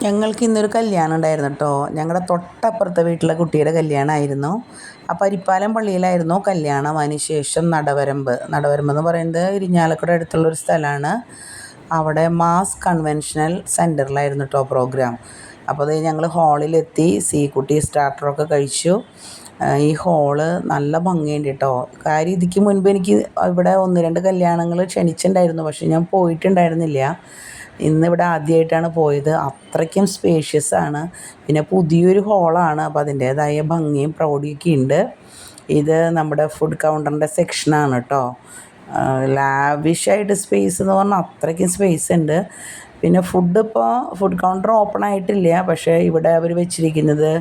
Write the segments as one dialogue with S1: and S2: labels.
S1: ഞങ്ങൾക്ക് ഇന്നൊരു കല്യാണം ഉണ്ടായിരുന്നു കേട്ടോ. ഞങ്ങളുടെ തൊട്ടപ്പുറത്തെ വീട്ടിലെ കുട്ടിയുടെ കല്യാണമായിരുന്നു. ആ പരിപ്പാലം പള്ളിയിലായിരുന്നു കല്യാണം. അതിനുശേഷം നടവരമ്പ് എന്ന് പറയുന്നത് ഇരിഞ്ഞാലക്കുട അടുത്തുള്ളൊരു സ്ഥലമാണ്. അവിടെ മാസ് കൺവെൻഷണൽ സെൻറ്ററിലായിരുന്നു കേട്ടോ പ്രോഗ്രാം. അപ്പോൾ അത് ഞങ്ങൾ ഹാളിലെത്തി, സീക്കുട്ടി സ്റ്റാർട്ടറൊക്കെ കഴിച്ചു. ഈ ഹാള് നല്ല ഭംഗിയുണ്ട് കേട്ടോ. കാര്യം ഇതിക്ക് മുൻപ് എനിക്ക് ഇവിടെ 1-2 കല്യാണങ്ങൾ ക്ഷണിച്ചിട്ടുണ്ടായിരുന്നു, പക്ഷെ ഞാൻ പോയിട്ടുണ്ടായിരുന്നില്ല. ഇന്നിവിടെ ആദ്യമായിട്ടാണ് പോയത്. അത്രയ്ക്കും സ്പേഷ്യസ് ആണ്. പിന്നെ പുതിയൊരു ഹോളാണ്. അപ്പോൾ അതിൻ്റേതായ ഭംഗിയും പ്രൗഢിയൊക്കെ ഉണ്ട്. ഇത് നമ്മുടെ ഫുഡ് കൗണ്ടറിൻ്റെ സെക്ഷനാണ് കേട്ടോ. ലാവിഷായിട്ട് സ്പേസ് എന്ന് പറഞ്ഞാൽ അത്രയ്ക്കും സ്പേസ് ഉണ്ട്. പിന്നെ ഫുഡ് കൗണ്ടർ ഓപ്പൺ ആയിട്ടില്ല, പക്ഷേ ഇവിടെ അവർ വെച്ചിരിക്കുന്നത്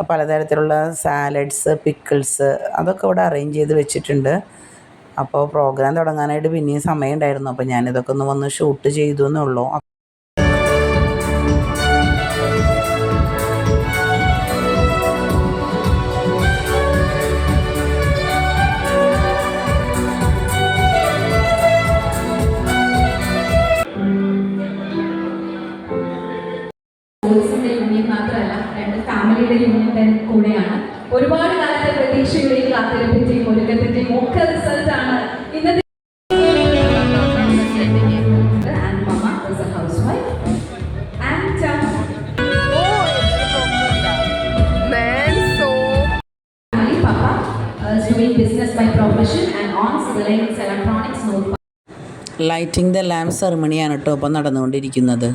S1: പലതരത്തിലുള്ള സാലഡ്സ്, പിക്കിൾസ് അതൊക്കെ ഇവിടെ അറേഞ്ച് ചെയ്ത് വെച്ചിട്ടുണ്ട്. അപ്പോൾ പ്രോഗ്രാം തുടങ്ങാനായിട്ട് പിന്നെയും സമയം ഉണ്ടായിരുന്നു. അപ്പോൾ ഞാനിതൊക്കെ ഒന്ന് വന്ന് ഷൂട്ട് ചെയ്തു എന്നുള്ളൂ.
S2: മാത്രമല്ല, 2 ഫാമിലിയുടെ യൂണിയൻ കൂടെയാണ്. ഒരുപാട് കാലത്തെ പ്രതീക്ഷയുടെയും കാത്തിരിപ്പിന്റെയും ഒരുക്കത്തിന്റെയും ഒക്കെ റിസൾട്ടാണ് ഇന്നത്തെ.
S1: ലൈറ്റിംഗ് ദ ലാമ്പ് സെറിമണിയാണ് കേട്ടോ ഇപ്പം നടന്നുകൊണ്ടിരിക്കുന്നത്.